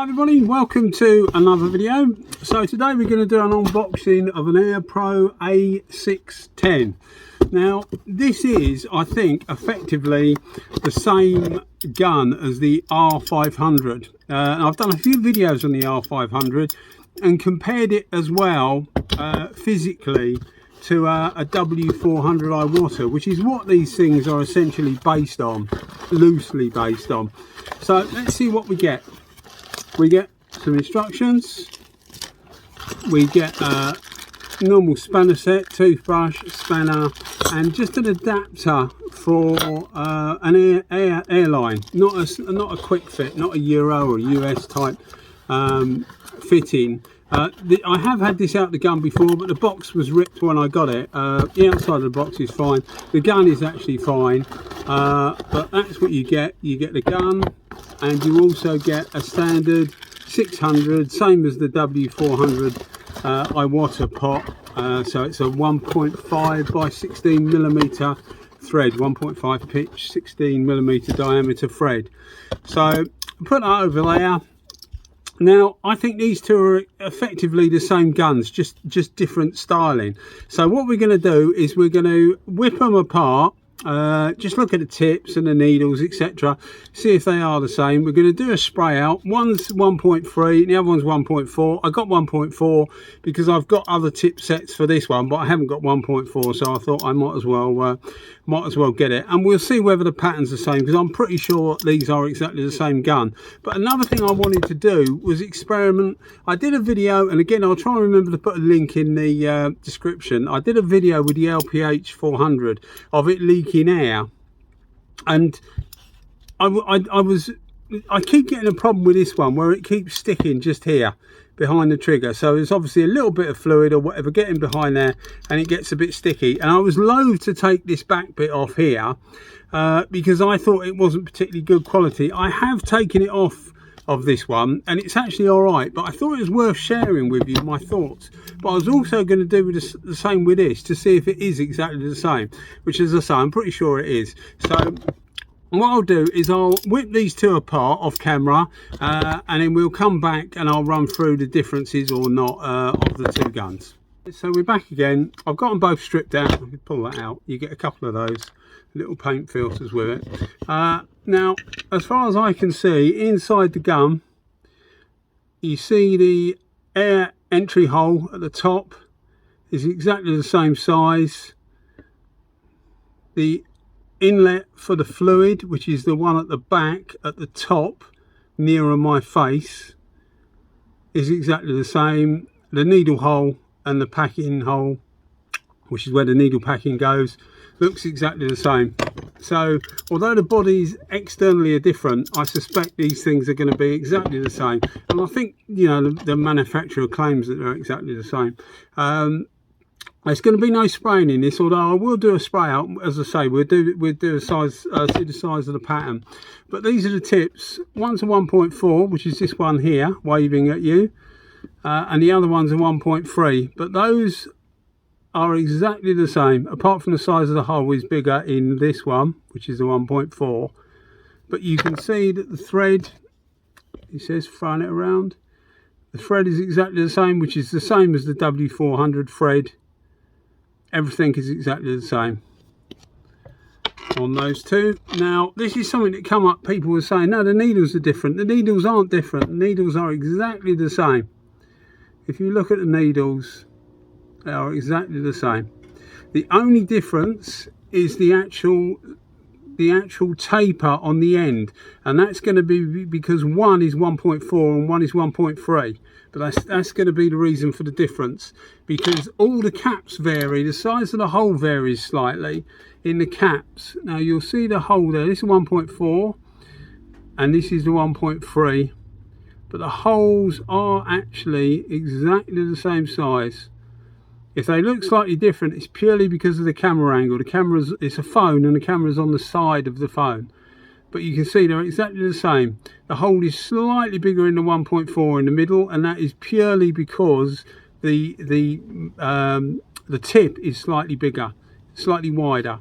Hi everybody, welcome to another video. So today we're going to do an unboxing of an Aeropro A610. Now this is, I think, effectively the same gun as the R500. I've done a few videos on the R500 and compared it as well physically to a W400 Iwata, which is what these things are essentially based on, loosely based on. So let's see what we get. We get some instructions, we get a normal spanner set, toothbrush, spanner, and just an adapter for an airline, not a quick fit, not a Euro or US type fitting. I have had this out the gun before, but the box was ripped when I got it. The outside of the box is fine, the gun is actually fine, but that's what you get. You get the gun, and you also get a standard 600, same as the W400 Iwata pot. So it's a 1.5 by 16 millimeter thread, 1.5 pitch, 16 millimeter diameter thread. So put that over there. Now I think these two are effectively the same guns, just different styling. So what we're going to do is we're going to whip them apart, just look at the tips and the needles, etc., see if they are the same. We're going to do a spray out. One's 1.3, the other one's 1.4. I got 1.4 because I've got other tip sets for this one, but I haven't got 1.4, so I thought I might as well get it, and we'll see whether the pattern's the same, because I'm pretty sure these are exactly the same gun. But another thing I wanted to do was experiment. I did a video, and again I'll try and remember to put a link in the description. I did a video with the LPH 400 of it leaking air, and I keep getting a problem with this one where it keeps sticking just here behind the trigger. So there's obviously a little bit of fluid or whatever getting behind there, and it gets a bit sticky. And I was loath to take this back bit off here because I thought it wasn't particularly good quality. I have taken it off of this one and it's actually all right, but I thought it was worth sharing with you my thoughts. But I was also going to do the same with this to see if it is exactly the same, which, as I say, I'm pretty sure it is. So what I'll do is I'll whip these two apart off camera, and then we'll come back and I'll run through the differences or not of the two guns. So we're back again. I've got them both stripped out. I can pull that out. You get a couple of those little paint filters with it. Now, as far as I can see, inside the gun, you see the air entry hole at the top is exactly the same size. The inlet for the fluid, which is the one at the back at the top nearer my face, is exactly the same. The needle hole and the packing hole, which is where the needle packing goes, looks exactly the same. So although the bodies externally are different, I suspect these things are going to be exactly the same, and I think, you know, the manufacturer claims that they're exactly the same. There's going to be no spraying in this, although I will do a spray out. As I say, we'll do a size, see the size of the pattern. But these are the tips. One's a 1.4, which is this one here, waving at you, and the other one's a 1.3. But those are exactly the same, apart from the size of the hole is bigger in this one, which is the 1.4. But you can see that the thread, it says throwing it around, the thread is exactly the same, which is the same as the W400 thread. Everything is exactly the same on those two. Now, this is something that come up. People were saying, no, the needles are different. The needles aren't different. The needles are exactly the same. If you look at the needles, they are exactly the same. The only difference is the actual taper on the end, and that's going to be because one is 1.4 and one is 1.3. But that's going to be the reason for the difference, because all the caps vary. The size of the hole varies slightly in the caps. Now you'll see the hole there. This is 1.4 and this is the 1.3, but the holes are actually exactly the same size. If they look slightly different, it's purely because of the camera angle. It's a phone, and the camera's on the side of the phone. But you can see they're exactly the same. The hole is slightly bigger in the 1.4 in the middle, and that is purely because the tip is slightly bigger, slightly wider.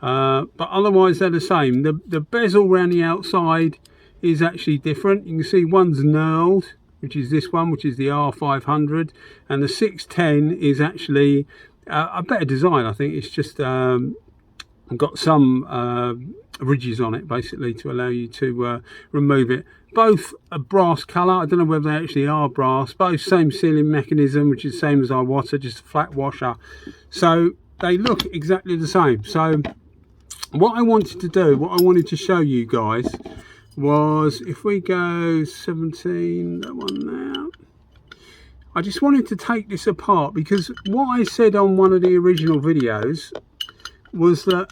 But otherwise they're the same. The bezel around the outside is actually different. You can see one's knurled, which is this one, which is the R500, and the 610 is actually a better design. I think it's just got some ridges on it basically to allow you to remove it. Both a brass colour. I don't know whether they actually are brass. Both same sealing mechanism, which is the same as Iwata, just a flat washer. So they look exactly the same. So what I wanted to do, what I wanted to show you guys was, if we go 17, that one now, I just wanted to take this apart, because what I said on one of the original videos was that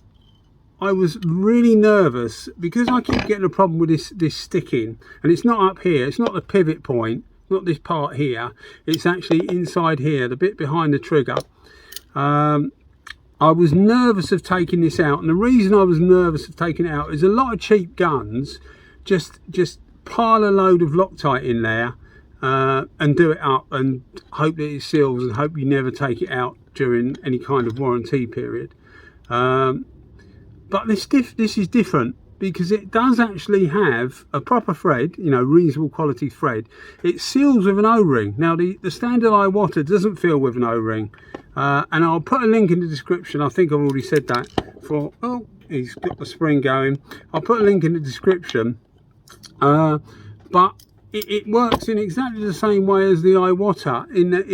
I was really nervous because I keep getting a problem with this sticking, and it's not up here, it's not the pivot point, not this part here, it's actually inside here, the bit behind the trigger. I was nervous of taking this out, and the reason I was nervous of taking it out is a lot of cheap guns just pile a load of Loctite in there and do it up and hope that it seals and hope you never take it out during any kind of warranty period. But this is different, because it does actually have a proper thread, you know, reasonable quality thread. It seals with an O-ring. Now the standard Iwata doesn't feel with an O-ring, and I'll put a link in the description. I think I've already said that. For, oh, he's got the spring going. I'll put a link in the description, but it works in exactly the same way as the Iwata, in that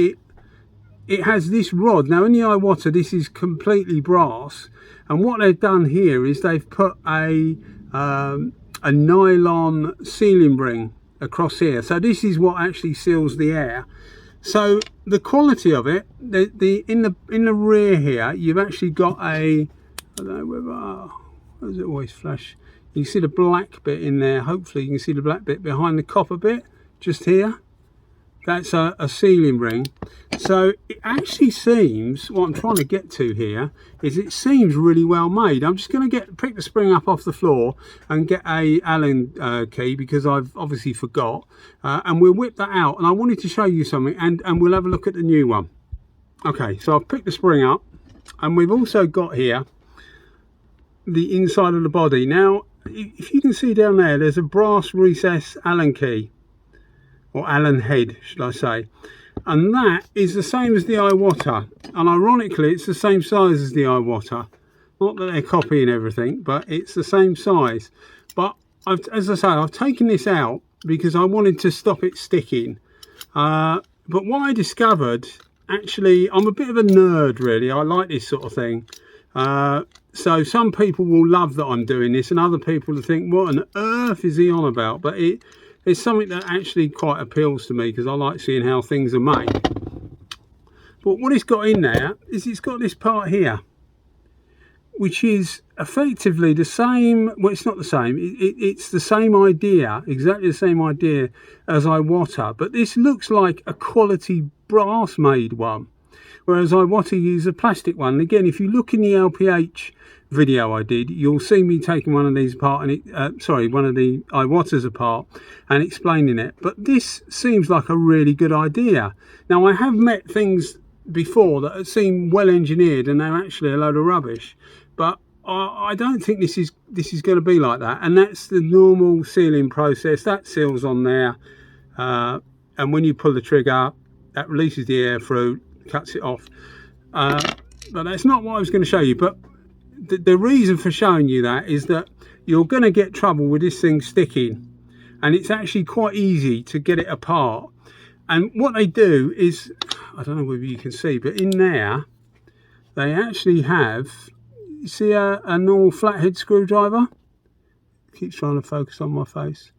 it has this rod. Now in the Iwata, this is completely brass, and what they've done here is they've put a nylon sealing ring across here. So this is what actually seals the air. So the quality of it, in the rear here, you've actually got a, I don't know whether, where does it always flash? You can see the black bit in there. Hopefully you can see the black bit behind the copper bit, just here. That's a sealing ring. So it actually seems, what I'm trying to get to here, is it seems really well made. I'm just going to pick the spring up off the floor and get a Allen key, because I've obviously forgot. And we'll whip that out. And I wanted to show you something, and we'll have a look at the new one. Okay, so I've picked the spring up, and we've also got here the inside of the body. Now, if you can see down there, there's a brass recess Allen key, or Allen head, should I say, and that is the same as the Iwata, and ironically it's the same size as the Iwata. Not that they're copying everything, but it's the same size. But as I say, I've taken this out because I wanted to stop it sticking. But what I discovered, actually, I'm a bit of a nerd really, I like this sort of thing. So some people will love that I'm doing this, and other people will think, what on earth is he on about? But it's something that actually quite appeals to me, because I like seeing how things are made. But what it's got in there is it's got this part here, which is effectively the same. Well, it's not the same. It's the same idea, exactly the same idea as Iwata, but this looks like a quality brass made one, whereas Iwata used a plastic one. And again, if you look in the LPH video I did, you'll see me taking one of these apart, and one of the Iwatas apart and explaining it. But this seems like a really good idea. Now, I have met things before that seem well engineered and they're actually a load of rubbish, but I don't think this is going to be like that. And that's the normal sealing process. That seals on there, and when you pull the trigger, that releases the air through, cuts it off. But that's not what I was going to show you. But the reason for showing you that is that you're going to get trouble with this thing sticking, and it's actually quite easy to get it apart. And what they do is, I don't know whether you can see, but in there they actually have, you see a normal flathead screwdriver, keeps trying to focus on my face,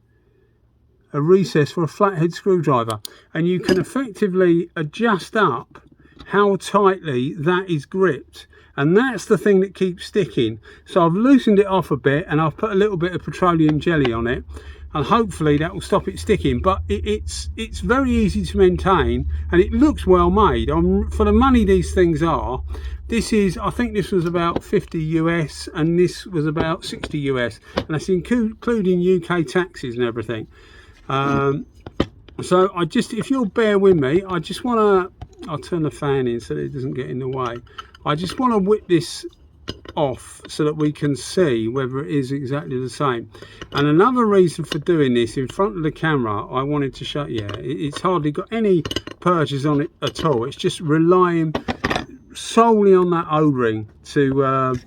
a recess for a flathead screwdriver, and you can effectively adjust up how tightly that is gripped. And that's the thing that keeps sticking. So I've loosened it off a bit, and I've put a little bit of petroleum jelly on it, and hopefully that will stop it sticking. But it's very easy to maintain, and it looks well made. For the money these things are, this is, I think this was about 50 US, and this was about 60 US, and that's including UK taxes and everything. So if you'll bear with me, I just want to, I'll turn the fan in so that it doesn't get in the way. I just want to whip this off so that we can see whether it is exactly the same. And another reason for doing this in front of the camera, I wanted to show you, it's hardly got any purchase on it at all. It's just relying solely on that O-ring to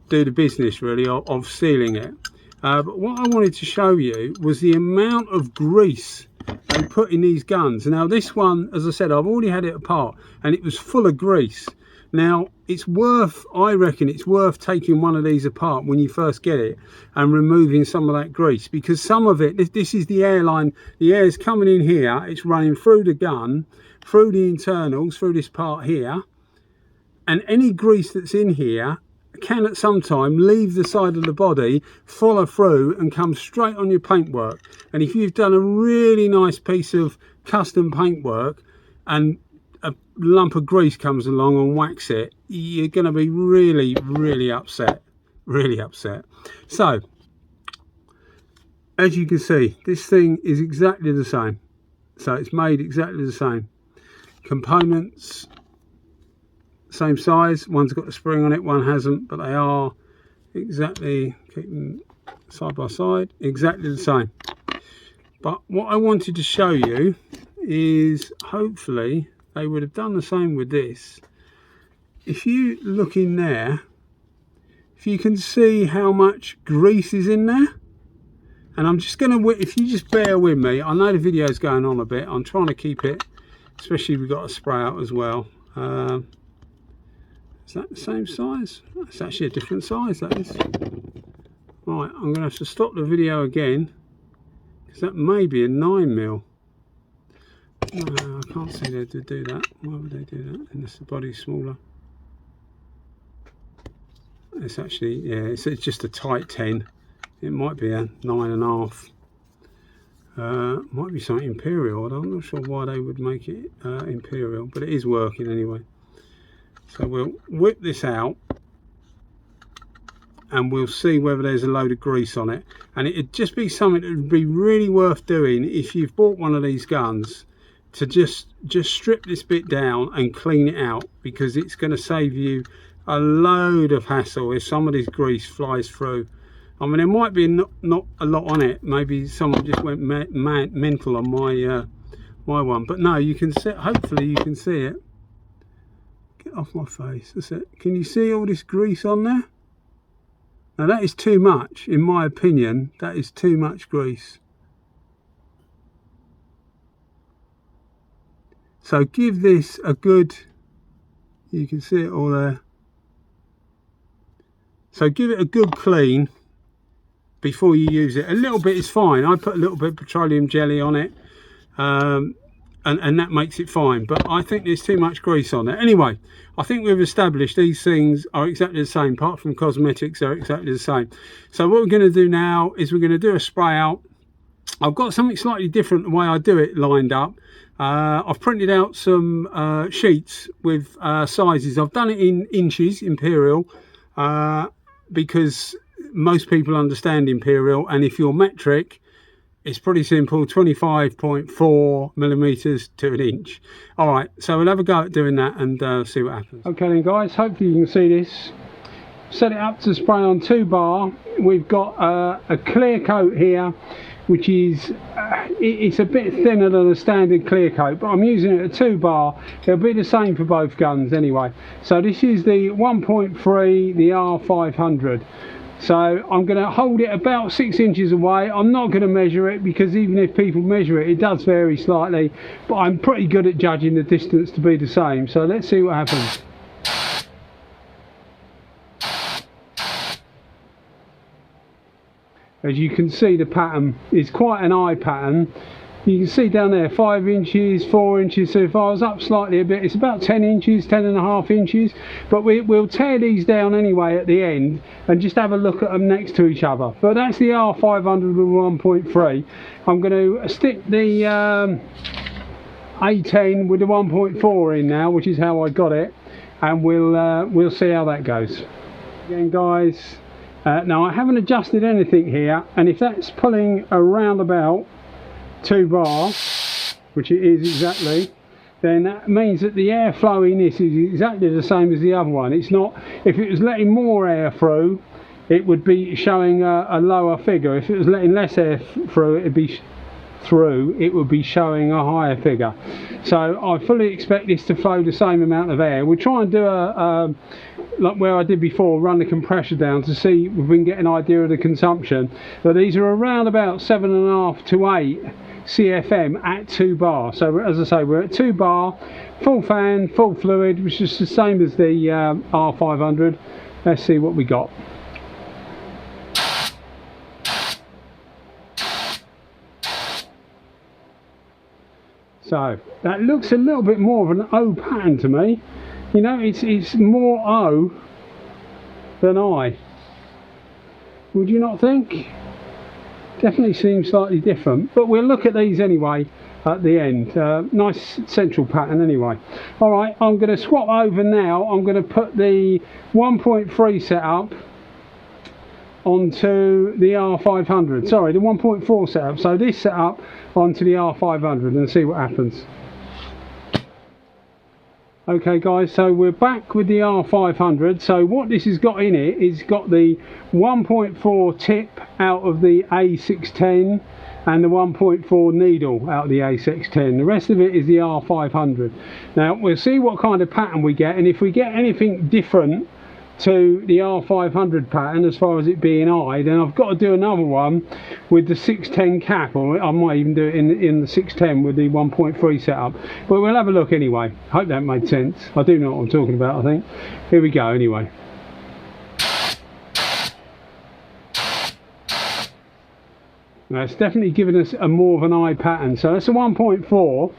do the business really of sealing it. But what I wanted to show you was the amount of grease they put in these guns. Now this one, as I said, I've already had it apart and it was full of grease. Now it's worth, I reckon it's worth taking one of these apart when you first get it and removing some of that grease, because some of it, this is the airline, the air is coming in here, it's running through the gun, through the internals, through this part here, and any grease that's in here can at some time leave the side of the body, follow through and come straight on your paintwork. And if you've done a really nice piece of custom paintwork and a lump of grease comes along and whacks it, you're going to be really upset, really upset. So as you can see, this thing is exactly the same. So it's made exactly the same. Components same size, one's got a spring on it, one hasn't, but they are exactly, keep them side by side, exactly the same. But what I wanted to show you is hopefully they would have done the same with this. If you look in there, if you can see how much grease is in there, and I'm just going to, if you just bear with me, I know the video's going on a bit, I'm trying to keep it, especially we've got a spray out as well. Is that the same size? It's actually a different size, that is. Right, I'm going to have to stop the video again, because that may be a 9mm. No, I can't see they do that. Why would they do that unless the body's smaller? It's actually, yeah, it's just a tight 10. It might be a 9.5. Might be something Imperial. I'm not sure why they would make it Imperial, but it is working anyway. So we'll whip this out and we'll see whether there's a load of grease on it. And it'd just be something that would be really worth doing if you've bought one of these guns, to just strip this bit down and clean it out, because it's going to save you a load of hassle if some of this grease flies through. I mean, there might be not a lot on it, maybe someone just went mental on my my one, but no, you can see, hopefully you can see it. Get off my face, that's it. Can you see all this grease on there? Now that is too much, in my opinion. That is too much grease. So give this a good, you can see it all there. So give it a good clean before you use it. A little bit is fine. I put a little bit of petroleum jelly on it, and that makes it fine. But I think there's too much grease on it. Anyway, I think we've established these things are exactly the same. Apart from cosmetics, they're exactly the same. So what we're going to do now is we're going to do a spray out. I've got something slightly different the way I do it lined up. I've printed out some sheets with sizes. I've done it in inches, Imperial, because most people understand Imperial, and if you're metric, it's pretty simple, 25.4mm to an inch. All right, so we'll have a go at doing that and see what happens. Okay then guys, hopefully you can see this. Set it up to spray on 2 bar. We've got a clear coat here, which is it's a bit thinner than a standard clear coat, but I'm using it at 2 bar. It'll be the same for both guns anyway. So this is the 1.3, the R500. So I'm going to hold it about 6 inches away. I'm not going to measure it, because even if people measure it, it does vary slightly, but I'm pretty good at judging the distance to be the same. So let's see what happens. As you can see, the pattern is quite an eye pattern. You can see down there 5 inches, 4 inches. So if I was up slightly a bit, it's about 10 inches, 10.5 inches. But we'll tear these down anyway at the end and just have a look at them next to each other. But that's the R500 with 1.3. I'm going to stick the A10 with the 1.4 in now, which is how I got it, and we'll see how that goes. Again guys, now I haven't adjusted anything here, and if that's pulling around about 2 bar, which it is exactly, then that means that the airflow in this is exactly the same as the other one. It's not, if it was letting more air through, it would be showing a lower figure. If it was letting less air through, it would be showing a higher figure. So I fully expect this to flow the same amount of air. We'll try and do like where I did before, run the compressor down to see if we can get an idea of the consumption. But these are around about 7.5 to 8 CFM at 2 bar. So as I say, we're at 2 bar, full fan, full fluid, which is the same as the R500. Let's see what we got. So that looks a little bit more of an O pattern to me. You know, it's more O than I. Would you not think? Definitely seems slightly different, but we'll look at these anyway at the end. Nice central pattern anyway. Alright, I'm going to swap over now. I'm going to put the 1.3 setup onto the R500. Sorry, the 1.4 setup. So this setup onto the R500 and see what happens. Okay guys, so we're back with the R500. So what this has got in it is got the 1.4 tip out of the A610 and the 1.4 needle out of the A610. The rest of it is the R500. Now we'll see what kind of pattern we get, and if we get anything different to the R500 pattern as far as it being I, then I've got to do another one with the 610 cap, or I might even do it in the 610 with the 1.3 setup, but we'll have a look anyway. Hope that made sense. I do know what I'm talking about, I think. Here we go anyway. Now it's definitely giving us a more of an I pattern, so that's a 1.4.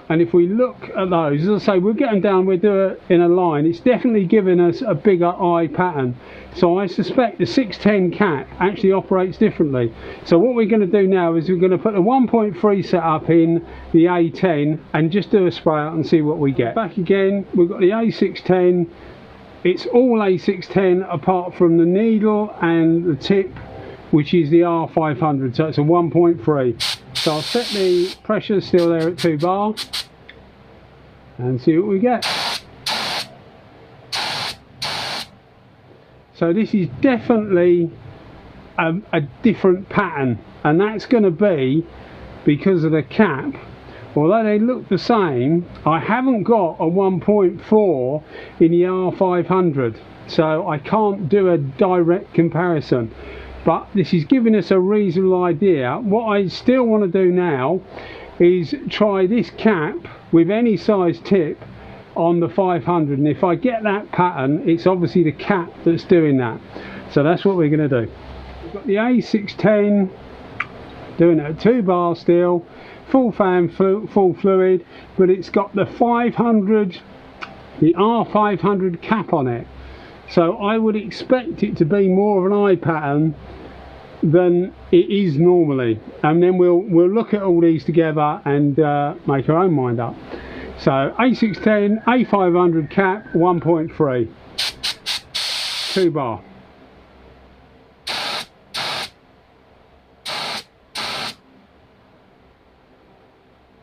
And if we look at those, as I say, we'll get them down, we'll do it in a line. It's definitely giving us a bigger I pattern. So I suspect the 610 cap actually operates differently. So what we're going to do now is we're going to put the 1.3 setup in the A10 and just do a spray out and see what we get. Back again, we've got the A610. It's all A610 apart from the needle and the tip, which is the R500. So it's a 1.3. So I'll set the pressure still there at 2 bar and see what we get. So this is definitely a different pattern, and that's going to be because of the cap. Although they look the same, I haven't got a 1.4 in the R500, so I can't do a direct comparison. But this is giving us a reasonable idea. What I still want to do now is try this cap with any size tip on the 500, and if I get that pattern, it's obviously the cap that's doing that. So that's what we're going to do. We've got the A610 doing it at 2 bar still, full fan, full fluid, but it's got the 500, the R500 cap on it. So I would expect it to be more of an I pattern than it is normally, and then we'll look at all these together and make our own mind up. So A610, A500 cap, 1.3, 2 bar.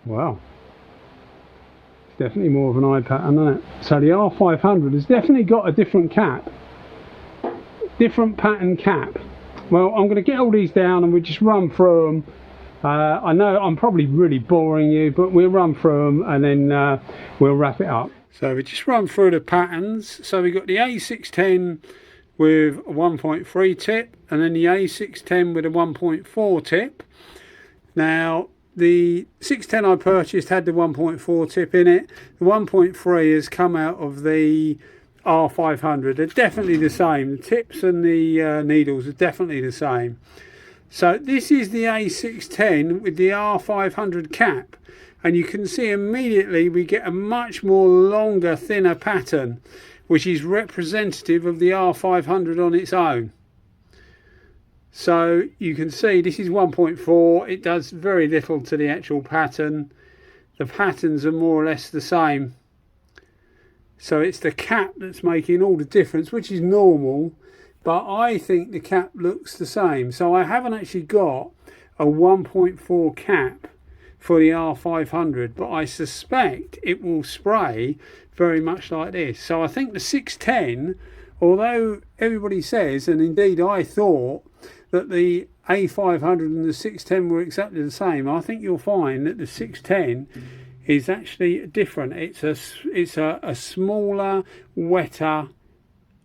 Wow, it's definitely more of an I pattern, isn't it? So the R500 has definitely got a different cap, different pattern cap. Well, I'm going to get all these down and we'll just run through them. I know I'm probably really boring you, but we'll run through them and then we'll wrap it up. So we just run through the patterns. So we've got the A610 with a 1.3 tip, and then the A610 with a 1.4 tip. Now the 610 I purchased had the 1.4 tip in it. The 1.3 has come out of the R500. They're definitely the same. The tips and the needles are definitely the same. So this is the A610 with the R500 cap, and you can see immediately we get a much more longer, thinner pattern, which is representative of the R500 on its own. So you can see this is 1.4. It does very little to the actual pattern. The patterns are more or less the same. So it's the cap that's making all the difference, which is normal, but I think the cap looks the same. So I haven't actually got a 1.4 cap for the R500, but I suspect it will spray very much like this. So I think the 610, although everybody says, and indeed I thought, that the A500 and the 610 were exactly the same, I think you'll find that the 610 is actually different. It's a smaller, wetter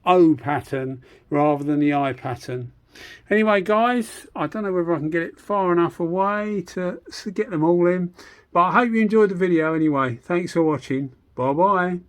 O pattern rather than the I pattern. Anyway guys, I don't know whether I can get it far enough away to get them all in, but I hope you enjoyed the video anyway. Thanks for watching. Bye bye.